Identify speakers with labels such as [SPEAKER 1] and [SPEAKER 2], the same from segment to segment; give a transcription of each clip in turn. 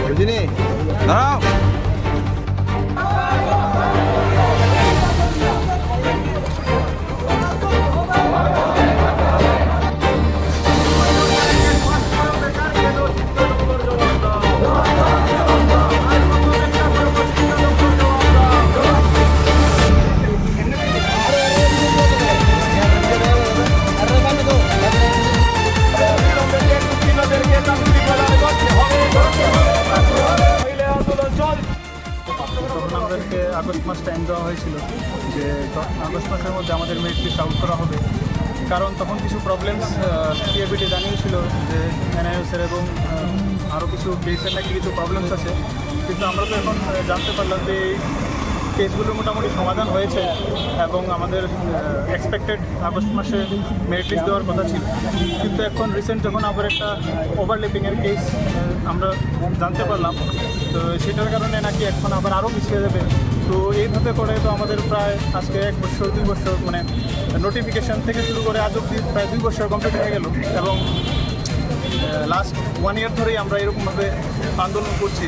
[SPEAKER 1] বুঝিনি দাঁড়াও।
[SPEAKER 2] তখন আমাদেরকে আগস্ট মাস টাইম দেওয়া হয়েছিল যে আগস্ট মাসের মধ্যে আমাদের মেরিট লিস্ট আউট করা হবে, কারণ তখন কিছু প্রবলেমস টিএবিটি জানিয়েছিল যে এনআইএসের এবং আরও কিছু কেসের নাকি কিছু প্রবলেমস আছে। কিন্তু আমরা তো এখন জানতে পারলাম যে এই কেসগুলো মোটামুটি সমাধান হয়েছে এবং আমাদের এক্সপেক্টেড আগস্ট মাসে মেরিট লিস্ট দেওয়ার কথা ছিল। কিন্তু এখন রিসেন্ট যখন আবার একটা ওভারল্যাপিংয়ের কেস আমরা জানতে পারলাম, তো সেটার কারণে নাকি এখন আবার আরও পিছিয়ে যাবে। তো এইভাবে করে তো আমাদের প্রায় আজকে 1 বছর 2 বছর মানে নোটিফিকেশান থেকে শুরু করে আজ অবধি প্রায় 2 বছর কমপ্লিট হয়ে গেল এবং লাস্ট 1 ইয়ার ধরেই আমরা এরকমভাবে আন্দোলন করছি,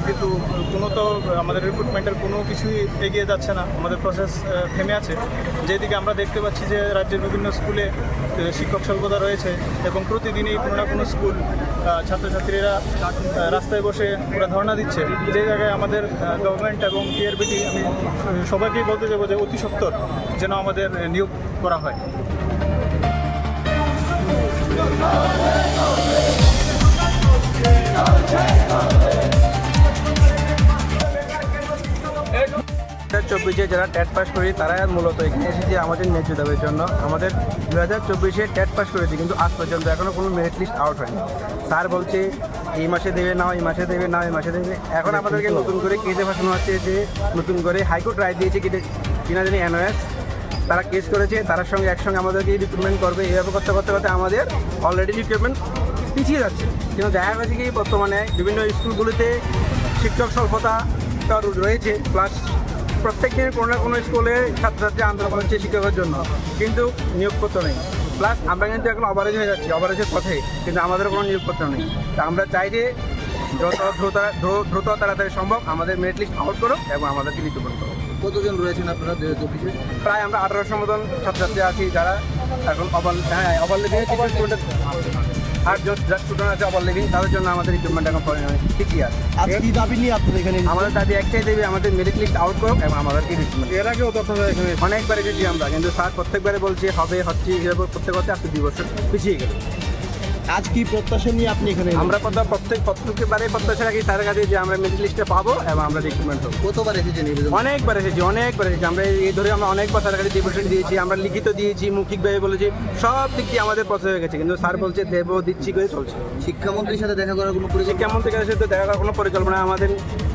[SPEAKER 2] কিন্তু কোনো তো আমাদের রিক্রুটমেন্টের কোনো কিছুই এগিয়ে যাচ্ছে না, আমাদের প্রসেস থেমে আছে। যেদিকে আমরা দেখতে পাচ্ছি যে রাজ্যের বিভিন্ন স্কুলে শিক্ষক স্বল্পতা রয়েছে এবং প্রতিদিনই কোনো না কোনো স্কুল ছাত্রছাত্রীরা রাস্তায় বসে ওরা ধর্ণা দিচ্ছে, যে জায়গায় আমাদের গভর্নমেন্ট এবং টিআরবিটি আমি সবাইকেই বলতে যাবো যে অতি সত্বর যেন আমাদের নিয়োগ করা হয়।
[SPEAKER 3] 2024 যারা টেট পাস করি তারা মূলত এখানে এসেছে আমাদের ন্যায্য দাবির জন্য। আমাদের 2024 টেট পাস করেছি, কিন্তু আজ পর্যন্ত এখনও কোনো মেরিট লিস্ট আউট হয়নি। স্যার বলছে এই মাসে দেবে না, এই মাসে দেবে না, এই মাসে দেবে। এখন আমাদেরকে নতুন করে কেসে ফাঁসানো হচ্ছে যে নতুন করে হাইকোর্ট রায় দিয়েছে কিনা জানি এনওএস, তারা কেস করেছে, তার সঙ্গে একসঙ্গে আমাদেরকে রিক্রুটমেন্ট করবে। এইভাবে করতে করতে করতে আমাদের অলরেডি রিক্রুটমেন্ট পিছিয়ে যাচ্ছে। কিন্তু দেখা গেছে কি বর্তমানে বিভিন্ন স্কুলগুলিতে শিক্ষক স্বল্পতা রয়েছে, প্লাস প্রত্যেক দিন কোনো না কোনো স্কুলে ছাত্রছাত্রী আন্দোলন করছে শিক্ষকের জন্য, কিন্তু নিয়োগপত্র নেই। প্লাস আমরা কিন্তু এখন অভারেজ হয়ে যাচ্ছি, অভারেজের পথে, কিন্তু আমাদের কোনো নিয়োগপত্র নেই। তা আমরা চাই যে দ্রুত তাড়াতাড়ি সম্ভব আমাদের মেরিট লিস্ট আউট করো এবং আমাদেরকে রিক্রুটমেন্ট করো।
[SPEAKER 1] কতজন রয়েছেন আপনারা 2024-এ?
[SPEAKER 3] প্রায় আমরা 1800 মতন ছাত্রছাত্রী আছি যারা এখন ওভারলেপিংয়ে কিছু স্টুডেন্ট আর যারা স্টুডেন্ট আছে ওভারলেপিং, তাদের জন্য আমাদের রিক্রুটমেন্ট এখন ঠিকই আছে।
[SPEAKER 1] কি দাবি নিয়ে আপনাদের এখানে?
[SPEAKER 3] আমাদের দাবি একটাই দেবে, আমাদের মেরিট লিস্ট আউট করো এবং আমাদেরকে রিক্রুটমেন্ট।
[SPEAKER 2] এর আগেও তো আপনারা এখানে
[SPEAKER 3] অনেকবার এসেছি আমরা, কিন্তু স্যার প্রত্যেকবারে বলছে হবে হচ্ছে, এভাবে করতে করতে আজকে 2 বছর পিছিয়ে গেল।
[SPEAKER 1] আজ কি প্রত্যাশা নিয়ে আপনি এখানে?
[SPEAKER 3] আমরা প্রত্যেকবারে প্রত্যাশা রাখি স্যারের কাছে যে আমরা মেরিট লিস্টে পাবো এবং আমরা রিক্রুটমেন্ট হবো।
[SPEAKER 1] কতবার এসেছেন?
[SPEAKER 3] অনেকবার এসেছি আমরা এই ধরে আমরা অনেকবার স্যারের কাছে ডিপোজিট দিয়েছি, আমরা লিখিত দিয়েছি, মৌখিকভাবে বলেছি, সব দিক দিয়ে আমাদের প্রসেস হয়ে গেছে, কিন্তু স্যার বলছে দেবো দিচ্ছি করে চলছে।
[SPEAKER 1] শিক্ষামন্ত্রীর সাথে দেখা করার কোনো
[SPEAKER 3] শিক্ষামন্ত্রীর সাথে দেখা করার কোনো পরিকল্পনা আমাদের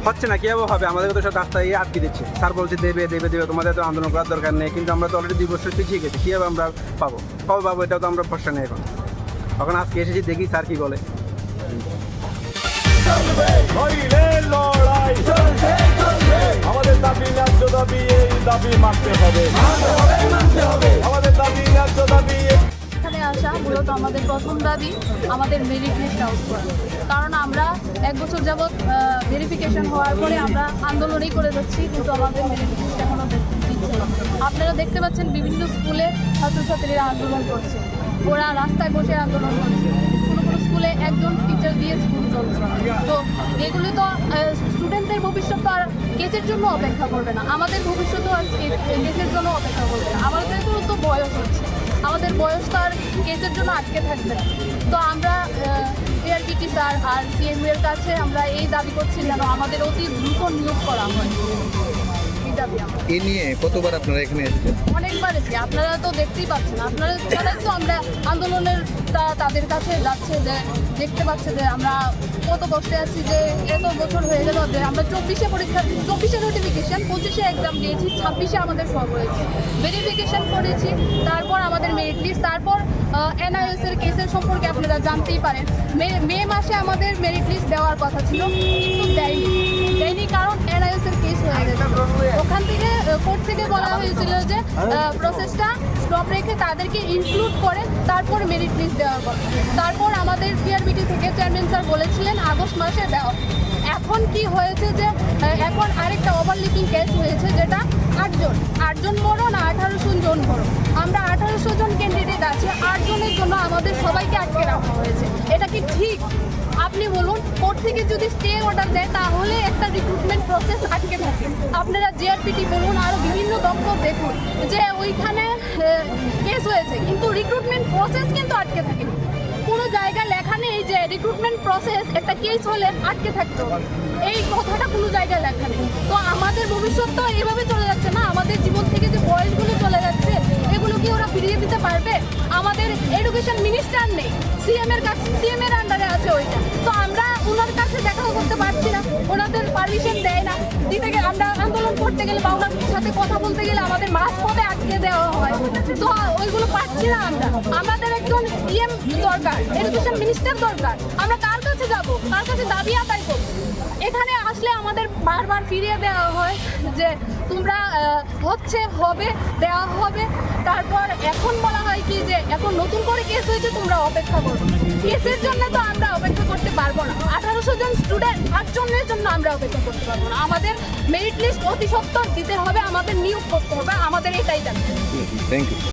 [SPEAKER 3] হচ্ছে না। কীভাবে হবে? আমাদেরকে তো সব রাস্তায় আটকে দিচ্ছে। স্যার বলছে দেবে, তোমাদের তো আন্দোলন করার দরকার নেই, কিন্তু আমরা তো অলরেডি 2 বছর পিছিয়ে গেছি। কীভাবে আমরা পাবো এটাও তো আমরা প্রশ্ন নেই এখন আজকে এসেছি, দেখি স্যার কি বলে।
[SPEAKER 2] আমাদের দাবি ন্যায্য দাবি, এই দাবি মানতে হবে, আমাদের দাবি ন্যায্য দাবি।
[SPEAKER 4] এখানে আসা মূলত আমাদের প্রথম দাবি আমাদের মেরিট লিস্ট আউট করা, কারণ আমরা 1 বছর যাবৎ ভেরিফিকেশন হওয়ার পরে আমরা আন্দোলনই করে যাচ্ছি, কিন্তু আমাদের মেরিট লিস্ট এখনও দিচ্ছে না। আপনারা দেখতে পাচ্ছেন বিভিন্ন স্কুলে ছাত্রছাত্রীরা আন্দোলন করছে, ওরা রাস্তায় বসে আন্দোলন করছে, কোনো স্কুলে একজন টিচার দিয়ে স্কুল চলছে। তো এগুলো তো স্টুডেন্টদের ভবিষ্যৎ তো আর কেসের জন্য অপেক্ষা করবে না, আমাদের ভবিষ্যৎও আর কেসের জন্য অপেক্ষা করবে না। আমাদেরও তো বয়স হচ্ছে, আমাদের বয়স তো আর কেসের জন্য আটকে থাকবে না। তো আমরা টিআরবিটি স্যার আর সিএমইউ এর কাছে আমরা এই দাবি করছি যেন আমাদের অতি দ্রুত নিয়োগ করা হয়।
[SPEAKER 1] এ নিয়ে কতবার আপনারা এখানে এসেছেন?
[SPEAKER 4] অনেকবার এসেছি, আপনারা তো দেখতেই পাচ্ছেন, আপনারা তো আমরা আন্দোলনের তাদের কাছে যাচ্ছে, যে দেখতে পাচ্ছে যে আমরা কত কষ্টে আছি, যে এত বছর হয়ে গেল যে আমরা 24-এ পরীক্ষা, 24-এ নোটিফিকেশান, 25-এ এক্সাম দিয়েছি, 26-এ আমাদের সহ করেছি, ভেরিফিকেশান করেছি, তারপর আমাদের মেরিট লিস্ট, তারপর এনআইএসের কেসের সম্পর্কে আপনারা জানতেই পারেন। মে মাসে আমাদের মেরিট লিস্ট দেওয়ার কথা ছিল, কিন্তু দেয়নি। দেয়নি, কারণ NIOS এর কেস হয়ে গেছে। ওখান থেকে কোর্ট থেকে বলা হয়েছিল যে প্রসেসটা স্টপ রেখে তাদেরকে ইনক্লুড করে তারপর মেরিট লিস্ট দেওয়ার কথা। তারপর আমাদের PRBT থেকে চেয়ারম্যান স্যার বলেছিলেন আগস্ট মাসে দেওয়া। এখন কি হয়েছে যে এখন আরেকটা ওভারলিপিং কেস হয়েছে, যেটা 8 জন মোড়ো না 1800 জন মোড়ো। আমরা 1800 জন ক্যান্ডিডেট আছে, 8 জনের জন্য আমাদের সবাইকে আটকে রাখা হয়েছে। এটা কি ঠিক? আপনি বলুন, কোর্ট থেকে যদি স্টে অর্ডার দেয় তাহলে একটা রিক্রুটমেন্ট প্রসেস আটকে থাকে। আপনারা JRPT বলুন, আরও বিভিন্ন দপ্তর দেখুন যে ওইখানে কেস হয়েছে, কিন্তু রিক্রুটমেন্ট প্রসেস কিন্তু আটকে থাকে। কোনো জায়গায় লেখা নেই যে রিক্রুটমেন্ট প্রসেস একটা কেস হলে আটকে থাকতো, এই কথাটা কোনো জায়গায় লেখা নেই। তো আমাদের ভবিষ্যৎ তো এইভাবে চলে যাচ্ছে না, আমাদের জীবন থেকে যে বয়সগুলো চলে যাচ্ছে এগুলো কি ওরা ফিরিয়ে দিতে পারবে? আমাদের এডুকেশন মিনিস্টার নেই, CM এর আন্ডারে আছে ওইটা। তো আমরা ওনার কাছে দেখাও করতে পারছি না, ওনাদের পারমিশন দেয় না দিতে গেলে। আমরা আন্দোলন করতে গেলে বা ওনার সাথে কথা বলতে গেলে আমাদের মাঝপথে আটকে দেওয়া হয়। তো ওইগুলো পাচ্ছি না আমরা। আমাদের একজন EM দরকার, এডুকেশন মিনিস্টার দরকার। আমরা কার কাছে যাব, কার কাছে দাবি আদায় করব? এখানে আসলে আমাদের বারবার ফিরিয়ে দেওয়া হয় যে তোমরা হচ্ছে হবে দেওয়া হবে। তারপর এখন বলা হয় কি যে এখন নতুন করে কেস হয়েছে, তোমরা অপেক্ষা করো। কেসের জন্য তো আমরা অপেক্ষা করতে পারবো না। 1800 জন স্টুডেন্ট 8 জনের জন্য আমরা অপেক্ষা করতে পারবো না। আমাদের মেরিট লিস্ট অতি সত্বর দিতে হবে, আমাদের নিয়োগ করতে হবে, আমাদের এটাই জানতে হবে।
[SPEAKER 1] Thank you.